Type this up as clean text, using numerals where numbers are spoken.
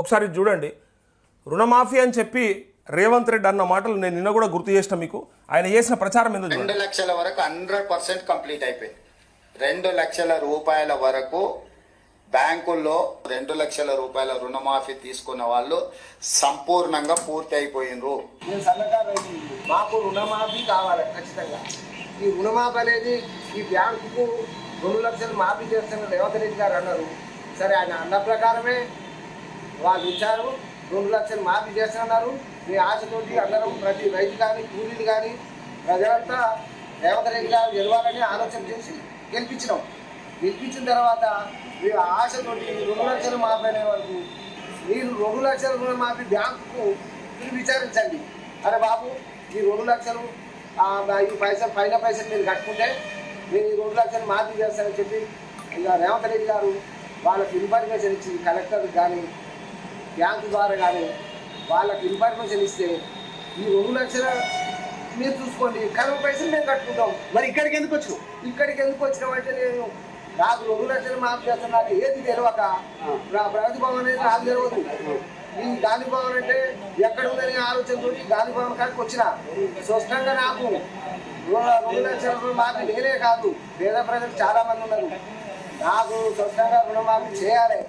ఒకసారి చూడండి. రుణమాఫీ అని చెప్పి రేవంత్ రెడ్డి అన్న మాటలు నేను నిన్న కూడా గుర్తు చేసిన మీకు. ఆయన చేసిన ప్రచారం ఎందుకు 2 లక్షల వరకు 100% కంప్లీట్ అయిపోయింది. 2 లక్షల రూపాయల వరకు బ్యాంకుల్లో 2 లక్షల రూపాయల రుణమాఫీ తీసుకున్న వాళ్ళు సంపూర్ణంగా పూర్తి అయిపోయినరు. నేను సన్నకారు మాకు రుణమాఫీ కావాలి ఖచ్చితంగా. ఈ రుణమాఫీ అనేది ఈ బ్యాంకుకు 2 లక్షలు మాఫీ చేస్తున్న రేవంత్ రెడ్డి గారు అన్నారు. సరే, ఆయన అన్న ప్రకారమే వాళ్ళు ఇచ్చారు. 2 లక్షలు మాఫీ చేస్తున్నారు. మీ ఆశతోటి అందరం ప్రతి రైతు కానీ కూలీలు కానీ ప్రజలంతా రేవంత్ రెడ్డి గారు గెలవాలని ఆలోచన చేసి గెలిపించినాం. గెలిపించిన తర్వాత మీరు ఆశతోటి 2 లక్షలు మాఫీ అనే వరకు మీరు 2 లక్షల రుణమాఫీ బ్యాంకుకు మీరు విచారించండి. అరే బాబు, ఈ 2 లక్షలు ఈ పైసలు పైసలు మీరు కట్టుకుంటే నేను ఈ 2 లక్షలు మాఫీ చేస్తానని చెప్పి ఇక రేవంత్ రెడ్డి గారు వాళ్ళకి ఇన్ఫర్మేషన్ ఇచ్చి కలెక్టర్కి కానీ బ్యాంకు ద్వారా కానీ వాళ్ళకి ఇన్ఫర్మేషన్ ఇస్తే ఈ 2 లక్షల మీరు చూసుకోండి, కనుక పైసలు మేము కట్టుకుంటాం. మరి ఇక్కడికి ఎందుకు వచ్చినావు? ఇక్కడికి ఎందుకు వచ్చినామంటే నేను నాకు 2 లక్షలు మాఫీ చేస్తాను. నాకు ఏది తెలియక ప్రగతి భవన్ అనేది నాకు తెలియదు. ఈ గాంధీ భవన్ అంటే ఎక్కడ ఉందని ఆలోచనతో గాంధీ భవన్ కాడికి వచ్చిన. స్పష్టంగా నాకు 2 లక్షల రుణమాఫీ నేనే కాదు, పేద ప్రజలు చాలా మంది ఉన్నారు. నాకు స్పష్టంగా రుణమాఫీ చేయాలి.